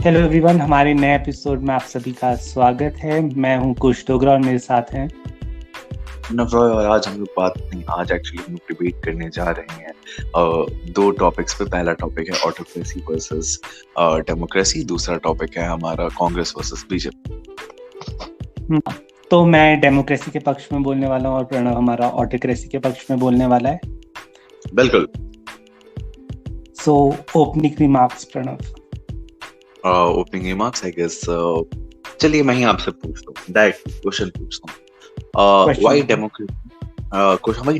Hello everyone, हमारे नए episode में आप सभी का स्वागत है। मैं हूं कुश डोगरा और मेरे साथ हैं नवरॉय। और आज हम लोग आज एक्चुअली हम लोग डिबेट करने जा रहे हैं दो टॉपिक्स पे। पहला टॉपिक है ऑटोक्रेसी वर्सेस डेमोक्रेसी, दूसरा टॉपिक है हमारा कांग्रेस वर्सेस बीजेपी। तो मैं डेमोक्रेसी के पक्ष में बोलने वाला हूं और प्रणव हमारा ऑटोक्रेसी के पक्ष में बोलने वाला है। बिल्कुल। So opening remarks Pranav. Opening remarks I guess, चलिए मैं ही आपसे पूछता हूँ, डायरेक्ट क्वेश्चन पूछता हूँ। Why democracy? हमारी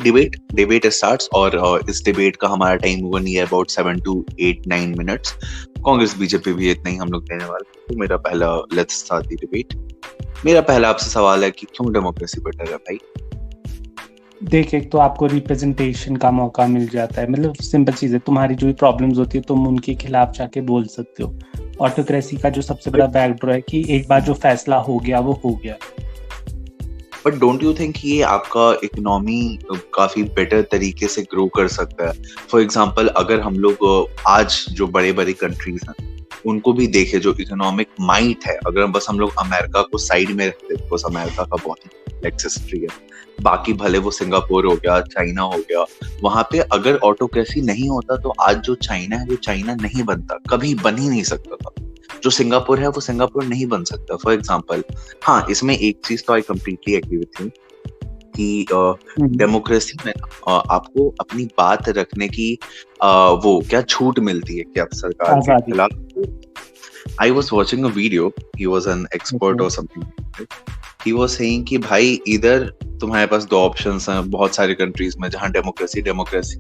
डिबेट स्टार्ट्स और इस डिबेट का हमारा टाइम होगा near about 7 to 8-9 minutes. Congress BJP भी इतना ही हम लोग देने वाले। तो मेरा पहला, लेट्स स्टार्ट द डिबेट। मेरा पहला आपसे सवाल है कि क्यों डेमोक्रेसी बेटर है भाई? देख, एक तो आपको रिप्रेजेंटेशन का मौका मिल जाता है। मतलब सिंपल चीज है, तुम्हारी जो भी प्रॉब्लम्स होती है तुम उनके खिलाफ जाके बोल सकते हो। ऑटोक्रेसी का जो सबसे बड़ा बैकड्रॉ है कि एक बार जो फैसला हो गया वो हो गया। बट डोंट यू थिंक ये आपका इकोनॉमी काफी बेटर तरीके से ग्रो कर सकता है? फॉर एग्जांपल, अगर हम लोग आज जो बड़े बड़े कंट्रीज हैं उनको भी देखे, जो इकोनॉमिक माइट है, अगर बस हम लोग अमेरिका को साइड में रखते, बस अमेरिका का बहुत ही कॉम्प्लेक्स हिस्ट्री है, बाकी भले वो सिंगापुर हो गया, चाइना हो गया, वहां पे अगर ऑटोक्रेसी नहीं होता तो आज जो चाइना है वो चाइना नहीं बनता, कभी बन ही नहीं सकता था। जो सिंगापुर है वो सिंगापुर नहीं बन सकता, फॉर एग्जाम्पल। हाँ, इसमें एक चीज तो I completely agree with you कि डेमोक्रेसी में आपको अपनी बात रखने की वो क्या छूट मिलती है कि आप सरकार के खिलाफ। I was watching a video, he was an expert और समथिंग। ही वॉज सेइंग कि भाई इधर तुम्हारे पास दो ऑप्शंस हैं बहुत सारी कंट्रीज में जहां डेमोक्रेसी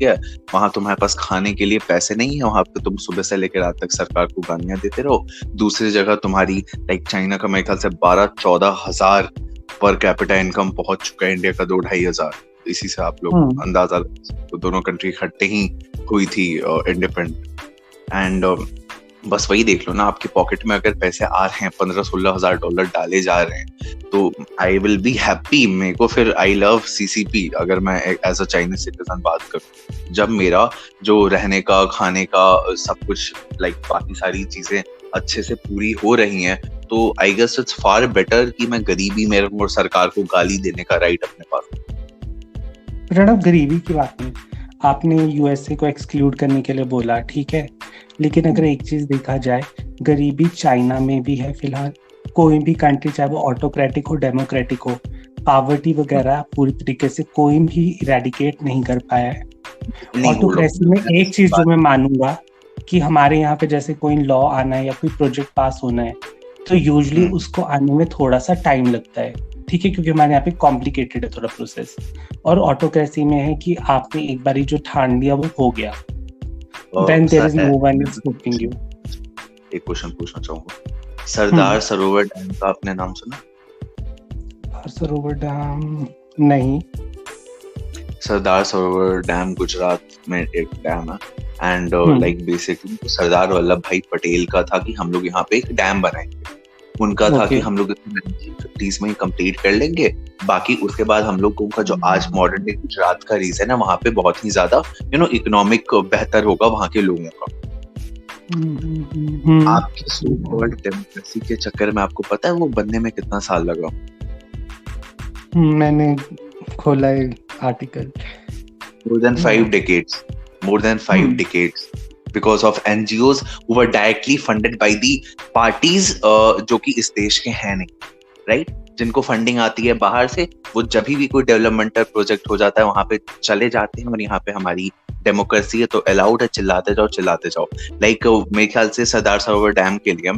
है, वहां तुम्हारे पास खाने के लिए पैसे नहीं है, वहां पे तुम सुबह से लेकर रात तक सरकार को गालियां देते रहो। दूसरी जगह तुम्हारी लाइक चाइना का मेरे ख्याल से 12-14 हजार पर कैपिटा इनकम पहुंच चुका है, इंडिया का 2-2.5 हजार। इसी से आप लोग अंदाजा, तो दोनों कंट्री इकट्ठे ही हुई थी इंडिपेंडेंट। एंड बस वही देख लो ना, आपके पॉकेट में अगर पैसे आ रहे हैं, 15-16 हजार डॉलर डाले जा रहे हैं, तो आई विल बी हैप्पी। मेरे को फिर आई लव सीसीपी अगर मैं एज अ चाइनीज सिटीजन बात करूं। जब मेरा जो रहने का, खाने का, सब कुछ लाइक बाकी सारी चीजें अच्छे से पूरी हो रही हैं, तो I guess it's far better कि मैं गरीबी में रहूं और सरकार को गाली देने का राइट अपने पास। प्रणव, गरीबी की बात नहीं, आपने यूएसए को एक्सक्लूड करने के लिए बोला, ठीक है, लेकिन अगर एक चीज देखा जाए, गरीबी चाइना में भी है फिलहाल। कोई भी कंट्री, चाहे वो ऑटोक्रेटिक हो डेमोक्रेटिक हो, पावर्टी वगैरह पूरी तरीके से कोई भी इरेडिकेट नहीं कर पाया है। ऑटोक्रेसी में एक चीज जो मैं मानूंगा कि हमारे यहाँ पे जैसे कोई लॉ आना है या कोई प्रोजेक्ट पास होना है, तो यूजुअली उसको आने में थोड़ा सा टाइम लगता है, ठीक है, क्योंकि हमारे यहाँ पे कॉम्प्लिकेटेड है थोड़ा प्रोसेस। और ऑटोक्रेसी में है कि आपने एक बार जो ठान लिया वो हो गया। Then there is no one is stopping you. एक क्वेश्चन पूछना चाहूंगा, सरदार सरोवर डैम का आपने नाम सुना? सरोवर डैम नहीं। सरदार सरोवर डैम गुजरात में एक डैम है, and like basically Sardar Vallabh भाई पटेल का था कि हम लोग यहाँ पे एक डैम बनाएंगे। उनका था कि हम लोग 1950s में ही कंप्लीट कर लेंगे, बाकी उसके बाद हम लोगों का जो आज मॉडर्न डे गुजरात का रीजन है, वहां पे बहुत ही ज्यादा इकोनॉमिक बेहतर होगा वहां के लोगों का। आपकी सो कॉल्ड डेमोक्रेसी के चक्कर में आपको पता है वो बनने में कितना साल लगा? मैंने खोला है article. More than 5 decades. Because of NGOs who were directly funded by the parties जो कि इस देश के हैं नहीं, राइट? जिनको फंडिंग आती है बाहर से, वो जब भी कोई डेवलपमेंटल प्रोजेक्ट हो जाता है वहां पे चले जाते हैं, और यहाँ पे हमारी डेमोक्रेसी है तो अलाउड है, चिल्लाते जाओ। लाइक मेरे ख्याल से सरदार सरोवर डैम के लिए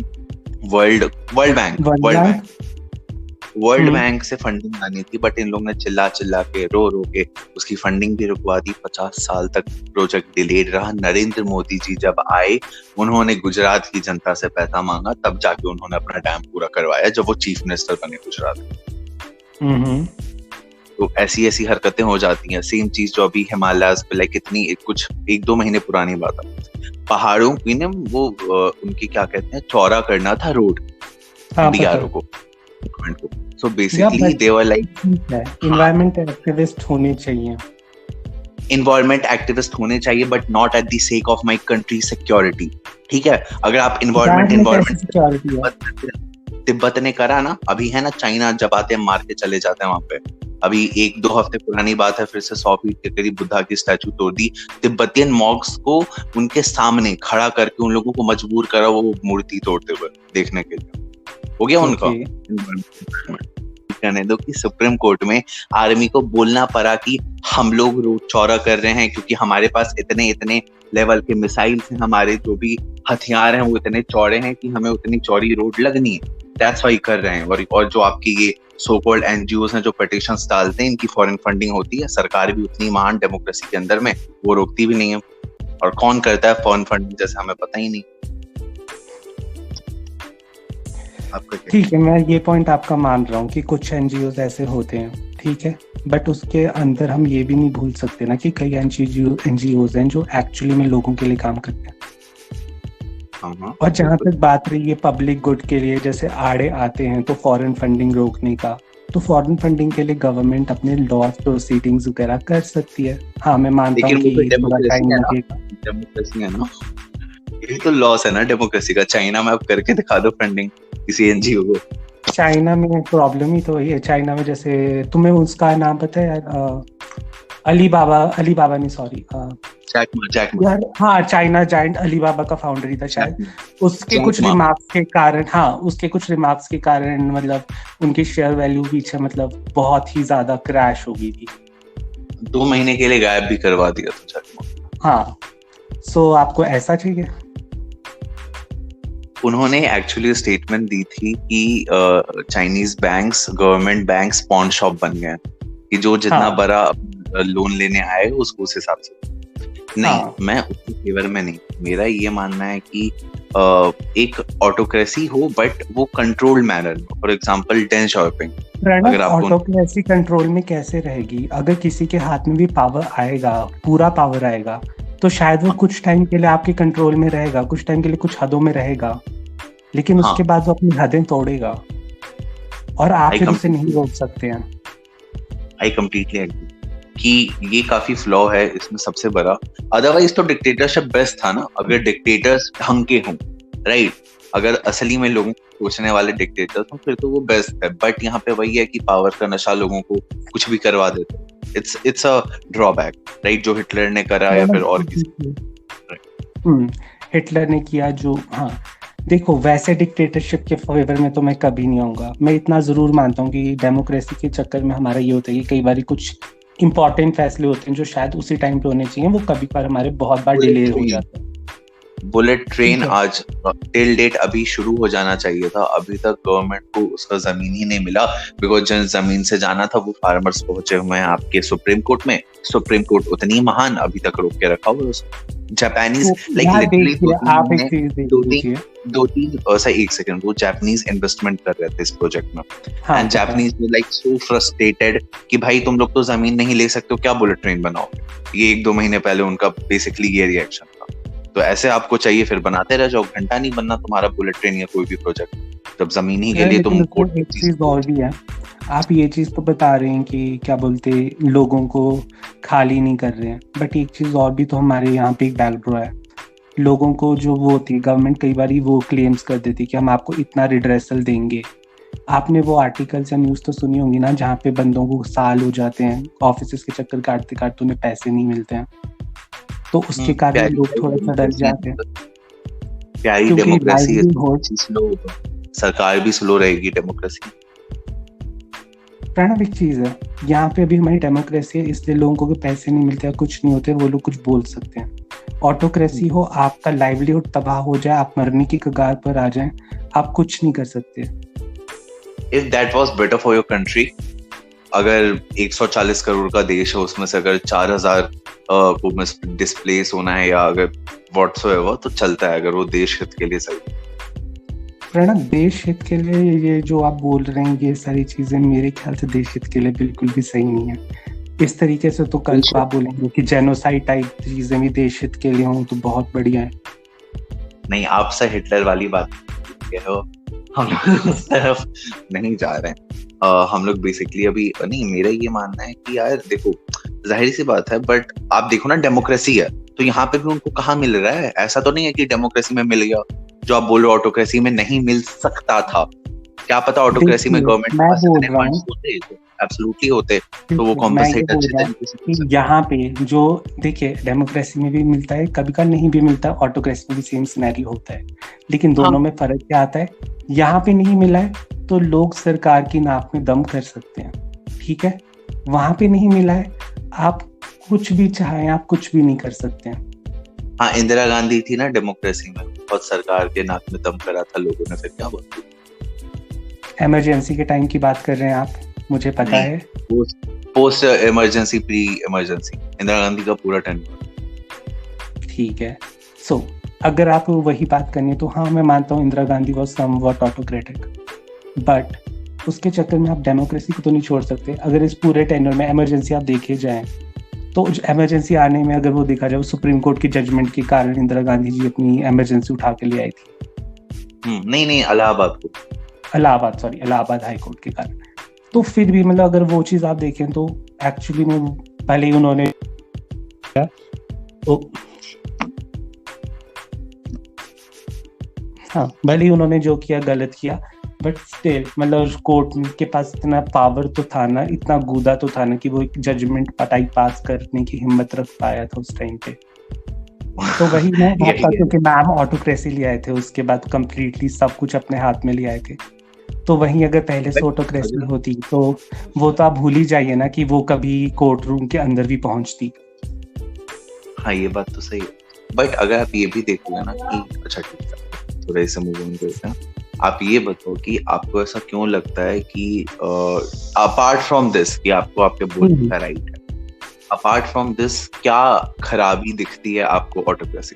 वर्ल्ड बैंक से फंडिंग आनी थी, बट इन लोगों ने चिल्ला के रो के उसकी फंडिंग भी रुकवा दी। 50 साल तक प्रोजेक्ट डिलेड रहा। नरेंद्र मोदी जी जब आए, उन्होंने गुजरात की जनता से पैसा मांगा, तब जाके उन्होंने अपना डैम पूरा करवाया जब वो चीफ मिनिस्टर बने गुजरात। तो ऐसी हरकतें हो जाती हैं। सेम चीज जो अभी हिमालय पे लाइक कुछ 1-2 महीने पुरानी बात है, पहाड़ों की ने वो उनकी क्या कहते हैं, चौड़ा करना था रोड इंडियारो को। So basically they were like environment activist होने चाहिए, environment activist होने चाहिए, but not at the sake of my country's security. ठीक है, अगर आप लद्दाख में कैसी इन्वायरमेंट सिक्योरिटी है? तिब्बत ने करा ना, अभी है ना, चाइना जब आते हैं मार के चले जाते हैं वहां पे। अभी 1-2 हफ्ते पुरानी बात है, फिर से 100 फीट के करीब बुद्धा की स्टैचू तोड़ दी। तिब्बतियन मॉन्क्स को उनके सामने खड़ा करके उन लोगों को मजबूर करा वो मूर्ति तोड़ते हुए देखने के लिए। हो गया उनका। कहने दो कि सुप्रीम कोर्ट में आर्मी को बोलना पड़ा कि हम लोग रोड चौड़ा कर रहे हैं क्योंकि हमारे पास इतने इतने लेवल के मिसाइल्स हैं, हमारे जो भी हथियार हैं वो इतने चौड़े हैं कि हमें उतनी चौड़ी रोड लगनी है, दैट्स व्हाई कर रहे हैं। और जो आपकी ये सो कॉल्ड एनजीओस हैं जो पिटिशंस डालते हैं, इनकी फॉरेन फंडिंग होती है, सरकार भी उतनी महान डेमोक्रेसी के अंदर में वो रोकती भी नहीं है। और कौन करता है फॉरेन फंडिंग जैसे हमें पता ही नहीं। ठीक है, मैं ये पॉइंट आपका मान रहा हूँ कि कुछ एनजीओ ऐसे होते हैं, ठीक है, बट उसके अंदर हम ये भी नहीं भूल सकते ना कि कई एनजीओ हैं जो एक्चुअली में लोगों के लिए काम करते हैं। और जहाँ तक बात रही है पब्लिक गुड के लिए, जैसे आड़े आते हैं तो फॉरेन फंडिंग रोकने का, तो फॉरेन फंडिंग के लिए गवर्नमेंट अपने लॉ प्रोसीडिंग्स वगैरह कर सकती है। हाँ, मैं मानता हूँ कि थोड़ा टाइम लगेगा। डेमोक्रेसी है ना, ये तो लॉस है ना डेमोक्रेसी का। चाइना में आप करके दिखा दो फंडिंग किसी एनजीओ को। चाइना में प्रॉब्लम ही तो वही है। चाइना में जैसे तुम्हें उसका नाम पता है यार, अलीबाबा नहीं, सॉरी, जैक मा। यार हाँ, चाइना जायंट अलीबाबा का फाउंडर ही था शायद। उसके कुछ रिमार्क्स के कारण, हाँ, उसके कुछ रिमार्क्स के कारण मतलब उनकी शेयर वैल्यू पीछे मतलब बहुत ही ज्यादा क्रैश हो गई थी। 2 महीने के लिए गायब भी करवा दिया था जैक मा। हाँ, सो आपको ऐसा चाहिए? उन्होंने एक्चुअली स्टेटमेंट दी थी कि Chinese banks government banks pawn shop बन गए, कि जो जितना बड़ा लोन लेने आए उसको उस हिसाब से। नहीं, मैं उसके फेवर में नहीं। मेरा ये मानना है कि एक ऑटोक्रेसी हो बट वो कंट्रोल्ड मैनर में। फॉर एग्जांपल डेन शॉपिंग, अगर ऑटोक्रेसी कंट्रोल में कैसे रहेगी? अगर किसी के हाथ में भी पावर आएगा, पूरा पावर आएगा, तो शायद वो कुछ टाइम के लिए आपके कंट्रोल में रहेगा, कुछ टाइम के लिए कुछ हदों में रहेगा, लेकिन उसके बाद वो अपनी हदें तोड़ेगा और आप फिर उसे नहीं रोक सकते हैं। आई कंप्लीटली एग्री कि ये काफी फ्लॉ है इसमें सबसे बड़ा। अदरवाइज तो डिक्टेटरशिप बेस्ट था ना, अगर डिक्टेटर्स ढंग के हों, राइट, अगर असली में लोगों को सोचने वाले डिक्टेटर्स हों, फिर तो वो बेस्ट है। बट यहाँ पे वही है कि पावर का नशा लोगों को कुछ भी करवा देते। इट्स अ ड्रॉबैक, राइट, जो हिटलर ने करा या फिर और किसी। हिटलर ने किया जो, हाँ देखो, वैसे डिक्टेटरशिप के फेवर में तो मैं कभी नहीं आऊंगा। मैं इतना जरूर मानता हूँ कि डेमोक्रेसी के चक्कर में हमारा ये होता है कि कई बार कुछ इंपॉर्टेंट फैसले होते हैं जो शायद उसी टाइम पे होने चाहिए, वो कभी बार हमारे बहुत बार डिले हो जाते हैं। बुलेट ट्रेन आज टिल डेट अभी शुरू हो जाना चाहिए था, अभी तक गवर्नमेंट को उसका जमीन ही नहीं मिला, बिकॉज जिन जमीन से जाना था वो फार्मर्स पहुंचे हुए हैं आपके सुप्रीम कोर्ट में। सुप्रीम कोर्ट उतनी महान अभी तक रोक के रखा हुआ है उसको। जापानीज एक सेकंड, वो जापानीज इन्वेस्टमेंट कर रहे थे इस प्रोजेक्ट में, and Japanese like so frustrated कि भाई तुम लोग तो जमीन नहीं ले सकते हो, क्या बुलेट ट्रेन बनाओगे। ये 1-2 महीने पहले उनका बेसिकली ये रिएक्शन था। तो ऐसे आपको चाहिए फिर बनाते रह जाओ, घंटा नहीं बनना तुम्हारा बुलेट ट्रेन या कोई भी प्रोजेक्ट, जब जमीन ही के लिए तुम कोर्ट। एक चीज और भी है, आप ये चीज तो बता रहे हैं कि क्या बोलते लोगों को खाली नहीं कर रहे हैं, बट एक चीज और भी तो हमारे यहाँ पे एक बैकड्रॉ है। लोगों को जो वो होती है, गवर्नमेंट कई बार वो क्लेम्स कर देती है कि हम आपको इतना रिड्रेसल देंगे। आपने वो आर्टिकल्स या न्यूज तो सुनी होंगी ना, जहाँ पे बंदों को साल हो जाते हैं ऑफिस के चक्कर काटते काटते, उन्हें पैसे नहीं मिलते हैं, तो उसके कारण लोग थोड़ा सा डर जाते हैं। प्यारी डेमोक्रेसी स्लो, सरकार भी स्लो रहेगी डेमोक्रेसी। प्रणव, एक चीज है, यहाँ पे अभी हमारी डेमोक्रेसी है, इसलिए लोगों को पैसे नहीं मिलते, कुछ नहीं होते, वो लोग कुछ बोल सकते हैं। ऑटोक्रेसी हो, आपका लाइवलीहुड तबाह हो जाए, आप मरने की कगार पर आ जाएं, आप कुछ नहीं कर सकते। If that was better for your country, अगर 140 करोड़ का देश है, उसमें से अगर 4000 को डिस्प्लेस होना है या अगर व्हाटसोएवर, तो चलता है अगर वो देश हित के लिए सही। प्रणव, देश हित के लिए ये जो आप बोल रहे हैं ये सारी चीजें मेरे ख्याल से देश हित के लिए बिल्कुल भी सही नहीं है। इस तरीके से तो कल को आप बोलेंगे कि जेनोसाइड टाइप चीजें भी देश हित के लिए हों तो बहुत बढ़िया है। नहीं, आपसे हिटलर वाली बात हो, हम उस तरफ नहीं जा रहे हैं। हम लोग बेसिकली अभी नहीं, मेरा ये मानना है कि यार देखो, जाहिर सी बात है, बट आप देखो ना, डेमोक्रेसी है तो यहाँ पे भी उनको कहाँ मिल रहा है? ऐसा तो नहीं है कि डेमोक्रेसी में मिल गया, जो आप बोल रहे हो ऑटोक्रेसी में नहीं मिल सकता था। क्या पता ऑटोक्रेसी में देखिए गवर्नमेंट के मैं पास बोल इतने रहा फंड्स हूँ, होते तो एब्सोल्युटली होते, तो वो देखिए मैं ये कॉम्पनसेट बोल अच्छे रहा हूँ तरीके से कर कि सकते। यहाँ पे जो, देखिए डेमोक्रेसी में भी मिलता है, कभी कभी नहीं भी मिलता है, ऑटोक्रेसी में भी सेम सिनेरियो होता है, लेकिन हाँ दोनों में फर्क क्या आता है? यहाँ पे नहीं मिला है तो लोग सरकार की नाक में दम कर सकते हैं, ठीक है? वहां पे नहीं मिला है, आप कुछ भी चाहें आप कुछ भी नहीं कर सकते हैं। हाँ, इंदिरा गांधी थी ना डेमोक्रेसी में, बहुत सरकार के नाक में दम करा था लोगों ने, फिर क्या बोलते? इमरजेंसी के टाइम की बात कर रहे हैं आप, मुझे पता नहीं, है। Post emergency, pre emergency, Indira Gandhi का पूरा टेन्योर। ठीक है, सो अगर आप वही बात करनी है तो हाँ मैं मानता हूँ Indira Gandhi was somewhat autocratic, but उसके चक्कर में आप डेमोक्रेसी को तो नहीं छोड़ सकते। अगर इस पूरे टेन्योर में इमरजेंसी आप देखे जाएं तो इमरजेंसी आने में अगर वो देखा जाए, सुप्रीम कोर्ट की जजमेंट के कारण इंदिरा गांधी जी अपनी इमरजेंसी उठा के ले आई थी। नहीं, इलाहाबाद हाई कोर्ट के कारण। तो फिर भी मतलब अगर वो चीज आप देखें तो एक्चुअली में भले ही उन्होंने भले ही उन्होंने जो किया गलत किया, बट स्टिल मतलब कोर्ट के पास इतना पावर तो था ना, इतना गूदा तो था ना कि वो एक जजमेंट पास करने की हिम्मत रख पाया था उस टाइम पे। तो वही ना क्योंकि मैम ऑटोक्रेसी ले आए थे, उसके बाद कंप्लीटली सब कुछ अपने हाथ में ले आए थे। तो वहीं अगर पहले से ऑटोक्रेसी होती तो वो तो आप भूल ही जाइए ना कि वो कभी कोर्ट रूम के अंदर भी पहुंचती। हाँ, ये बात तो सही है, बट अगर आप ये भी देखोगे ना कि अच्छा ठीक है, थोड़ा इसे मूव ऑन करते हैं। आप ये बताओ कि आपको ऐसा क्यों लगता है कि अपार्ट फ्रॉम दिस कि आपको आपके बोलने का राइट है, अपार्ट फ्रॉम दिस क्या खराबी दिखती है आपको ऑटोक्रेसी?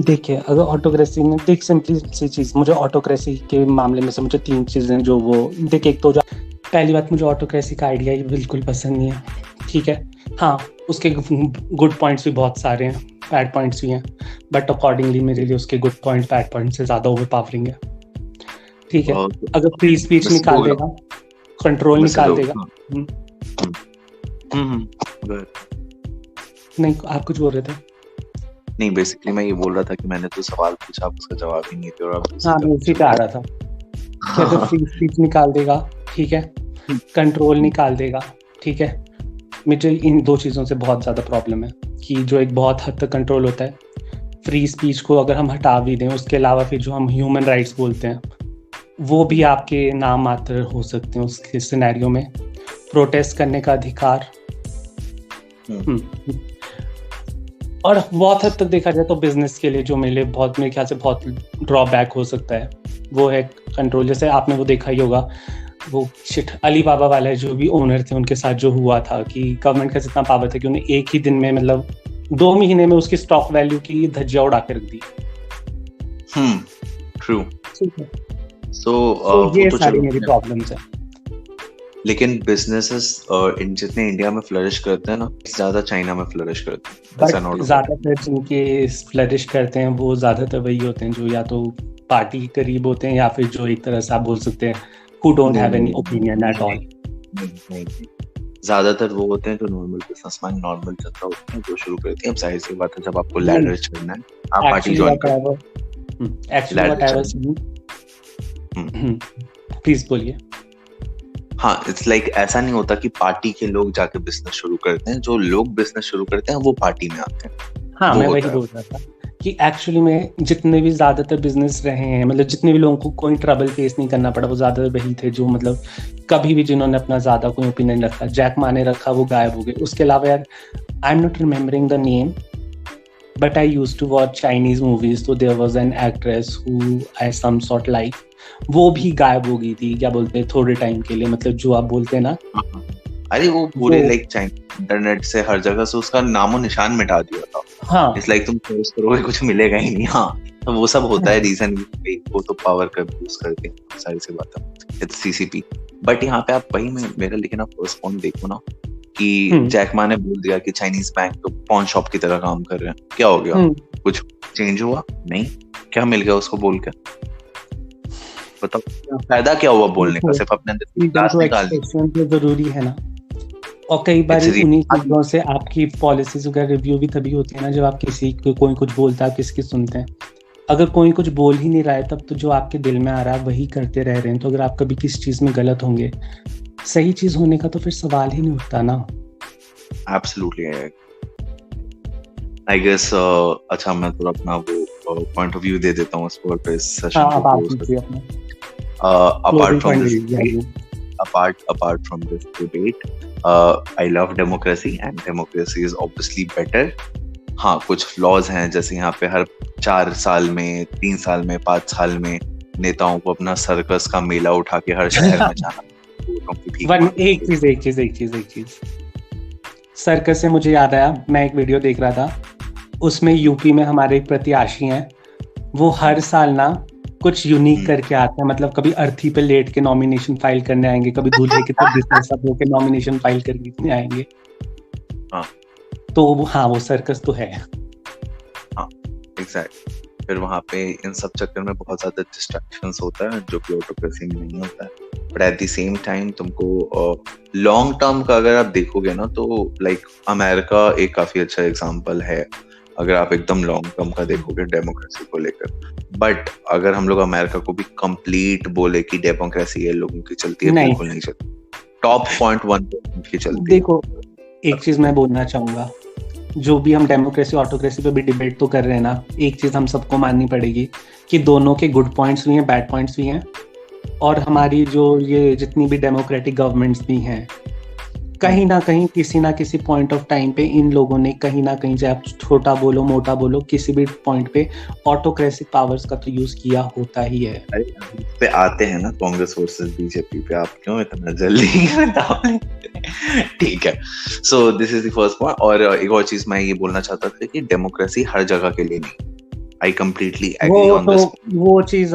देखिए अगर ऑटोक्रेसी में देख, सिंपली सी चीज, मुझे ऑटोक्रेसी के मामले में से मुझे 3 चीजें जो वो देखिए, एक तो जो पहली बात, मुझे ऑटोक्रेसी का आइडिया ही बिल्कुल पसंद नहीं है, ठीक है? हाँ, उसके गुड पॉइंट्स भी बहुत सारे हैं, बैड पॉइंट्स भी हैं, बट अकॉर्डिंगली मेरे लिए उसके गुड पॉइंट बैड पॉइंट से ज्यादा ओवरपावरिंग है, ठीक है? अगर फ्री स्पीच निकाल देगा, कंट्रोल निकाल देगा। नहीं, आप कुछ बोल रहे थे? नहीं, बेसिकली मैं ये बोल रहा था कि मैंने तो सवाल पूछा, आप उसका जवाब ही नहीं दिया, और आप हाँ, मैं उसी पे आ रहा था कि अगर फ्री स्पीच निकाल देगा, ठीक है, कंट्रोल निकाल देगा, ठीक है, मुझे इन 2 चीज़ों से बहुत ज़्यादा प्रॉब्लम है कि जो एक बहुत हद तक कंट्रोल होता है, फ्री स्पीच को अगर हम हटा भी दें, उसके अलावा फिर जो हम ह्यूमन राइट्स बोलते हैं वो भी आपके नाम मात्र हो सकते हैं उसके सिनेरियो में। प्रोटेस्ट करने का अधिकार, और बहुत हद तक देखा जाए तो बिजनेस के लिए जो मेरे ख्याल से बहुत ड्रॉबैक हो सकता है वो है कंट्रोल। जैसे आपने वो देखा ही होगा, वो अलीबाबा वाले जो भी ओनर थे उनके साथ जो हुआ था कि गवर्नमेंट का जितना पावर था कि उन्हें एक ही दिन में मतलब 2 महीने में उसकी स्टॉक वैल्यू की धज्जियां उड़ा के रख दी। ट्रू। सो ये सारी मेरी प्रॉब्लम्स है। लेकिन बिजनेसेस जितने इंडिया में फ्लरिश करते हैं ना, ज्यादा चाइना में फ्लरिश करते हैं। ज्यादातर जिनके फ्लरिश करते हैं वो ज्यादातर वही होते हैं जो या तो पार्टी के करीब होते हैं या फिर जो एक तरह से आप बोल सकते हैं who don't have any opinion at all। ज्यादातर वो होते हैं जो नॉर्मल बिजनेसमैन, नॉर्मल जनता होते हैं जो शुरू करते हैं। अब जाहिर सी बात है जब आपको लैडर चढ़ना है, आप पार्टी ज्वाइन प्लीज बोलिए। हाँ, इट्स लाइक ऐसा नहीं होता कि पार्टी के लोग जाके बिजनेस शुरू करते हैं, जो लोग बिजनेस शुरू करते हैं वो पार्टी में आते हैं। हाँ, मैं वही बोल रहा था कि एक्चुअली में जितने भी ज्यादातर बिजनेस रहे हैं, मतलब जितने भी लोगों को कोई ट्रबल फेस नहीं करना पड़ा, वो ज्यादातर वही थे जो मतलब कभी भी जिन्होंने अपना ज्यादा कोई ओपिनियन रखा, जैक मा ने रखा, वो गायब हो गए। उसके अलावा यार I am not remembering the name, but I used to watch Chinese movies, तो there was an actress who I some sort like, वो भी गायब हो गई थी, क्या बोलते हैं, थोड़े टाइम के लिए, मतलब जो आप बोलते हैं ना, अरे वो पूरे लाइक इंटरनेट से हर जगह से उसका नामो निशान मिटा दिया था। हाँ, इट्स लाइक तुम सर्च करोगे कुछ मिलेगा ही नहीं। हाँ, तो वो सब होता है, रीजन वो तो पावर का यूज करते हैं, सारी सी बात है, इट्स सीसीपी। बट यहाँ पे आप वही में मेरा, लेकिन आप फर्स्ट पॉइंट देखो ना कि जैक मा ने बोल दिया कि चाइनीज बैंक तो पॉन शॉप की तरह काम कर रहे हैं, क्या हो गया? कुछ चेंज हुआ नहीं? क्या मिल गया उसको बोल के? बताओ फायदा क्या हुआ बोलने का? सिर्फ अपने अंदर निकाल दी। जरूरी है ना, और कई बार It's उन्हीं really चीजों से आपकी पॉलिसीज वगैरह रिव्यू भी तभी होती है ना, जब आप किसी को कोई कुछ बोलता है, आप किसकी सुनते हैं। अगर कोई कुछ बोल ही नहीं रहा है, तब तो जो आपके दिल में आ रहा है वही करते रह रहे हैं, तो अगर आप कभी किसी चीज में गलत होंगे, सही चीज होने का तो फिर सवाल ही नहीं उठता ना। absolutely. I guess अच्छा मैं थोड़ा अपना वो पॉइंट ऑफ व्यू दे देता हूँ इस पर इस सेशन हाँ, को अब आप क्लोज दीजिए करते अपना हैं। Closing Apart from point this दीजिए। apart from this debate, I love democracy and democracy is obviously better. हाँ, कुछ फ्लॉज हैं, जैसे यहाँ पे हर 4 साल में, 3 साल में, 5 साल में नेताओं को अपना सर्कस का मेला उठा के हर शहर में जाना। एक चीज सर्कस से मुझे याद आया, मैं एक वीडियो देख रहा था, उसमें यूपी में हमारे एक प्रत्याशी हैं, वो हर साल ना कुछ यूनिक करके आते हैं। मतलब कभी अर्थी पे लेट के नॉमिनेशन फाइल करने आएंगे, कभी दूल्हे की तरफ सब होके नॉमिनेशन फाइल करने आएंगे। हाँ, तो हाँ, वो सर्कस तो है। हाँ, एग्जैक्ट। फिर वहाँ पे इन सब चक्कर में बहुत ज्यादा डिस्ट्रैक्शंस होता है, जो कि ऑटोक्रेसी में नहीं होता है। But at the same time तुमको लॉन्ग टर्म का अगर आप देखोगे ना, तो लाइक अमेरिका एक काफी अच्छा एग्जांपल है, अगर आप एकदम लॉन्ग टर्म का देखोगे डेमोक्रेसी को लेकर। बट अगर हम लोग अमेरिका को भी कंप्लीट बोले कि डेमोक्रेसी है लोगों की चलती है, बिल्कुल नहीं चलती। टॉप 0.1% की चलती है। देखो, एक चीज मैं बोलना चाहूंगा, जो भी हम डेमोक्रेसी ऑटोक्रेसी पे भी डिबेट तो कर रहे हैं ना, एक चीज हम सबको माननी पड़ेगी कि दोनों के गुड पॉइंट्स भी हैं, बैड पॉइंट्स भी हैं। और हमारी जो ये जितनी भी डेमोक्रेटिक गवर्नमेंट्स भी हैं, कहीं ना कहीं किसी ना किसी पॉइंट ऑफ टाइम पे इन लोगों ने कहीं ना कहीं, चाहे आप छोटा बोलो मोटा बोलो, किसी भी पॉइंट पे ऑटोक्रेटिक पावर्स का तो यूज किया होता ही है। पे आते हैं ना कांग्रेस वर्सेस बीजेपी पे, आप क्यों इतना जल्दी ठीक है। So this is the first point. और एक और चीज मैं ये बोलना चाहता था कि डेमोक्रेसी हर जगह के लिए नहीं। I completely agree on this. वो चीज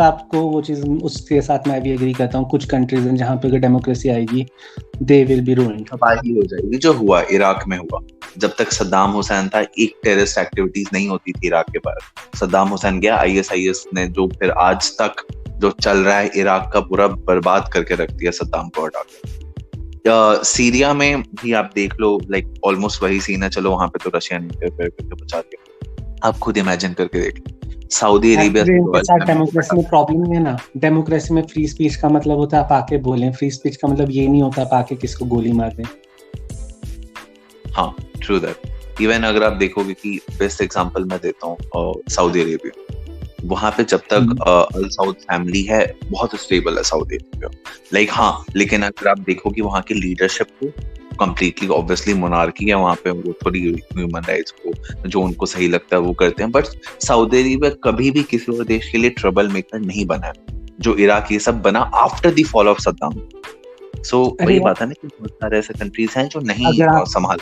उसके साथ मैं भी एग्री करता हूँ। कुछ कंट्रीज हैं जहाँ पे अगर डेमोक्रेसी आएगी, they will be ruined। तबाही हो जाएगी। जो हुआ इराक में हुआ, जब तक सद्दाम हुसैन था, एक टेररिस्ट एक्टिविटीज नहीं होती थी इराक के पास। सद्दाम हुसैन गया, ISIS ने जो फिर आज तक जो चल रहा है इराक का पूरा बर्बाद करके रख दिया सद्दाम को हटा के। सीरिया में भी आप देख लो, लाइक ऑलमोस्ट वही सीन है। चलो वहां पे तो रशिया ने इंटरफेयर करके बचा दिया, आप खुद इमेजिन करके देख लो। सऊदी अरेबिया डेमोक्रेसी में प्रॉब्लम नहीं है ना। डेमोक्रेसी में फ्री स्पीच का मतलब होता है आप आके बोलें, फ्री स्पीच का मतलब ये नहीं होता आप आके किसको गोली मार दें। हाँ, ट्रू दैट। इवन अगर आप देखोगे कि बेस्ट एग्जांपल मैं देता हूँ सऊदी अरेबिया, वहां पे जब तक अल सऊद फैमिली है, बहुत स्टेबल है सऊदी अरेबिया। लाइक हाँ, लेकिन अगर आप देखोगे वहां की लीडरशिप को कंप्लीटली, ऑब्वियसली मोनार्की है वहां पे, वो थोड़ी ह्यूमन राइट्स को जो उनको सही लगता है वो करते हैं। बट सऊदी अरेबिया कभी भी किसी और देश के लिए ट्रबल मेकर नहीं बना है। जो इराक ये सब बना after the fall of Saddam. So वही बात है ना कि बहुत सारे ऐसे कंट्रीज हैं जो नहीं संभाल।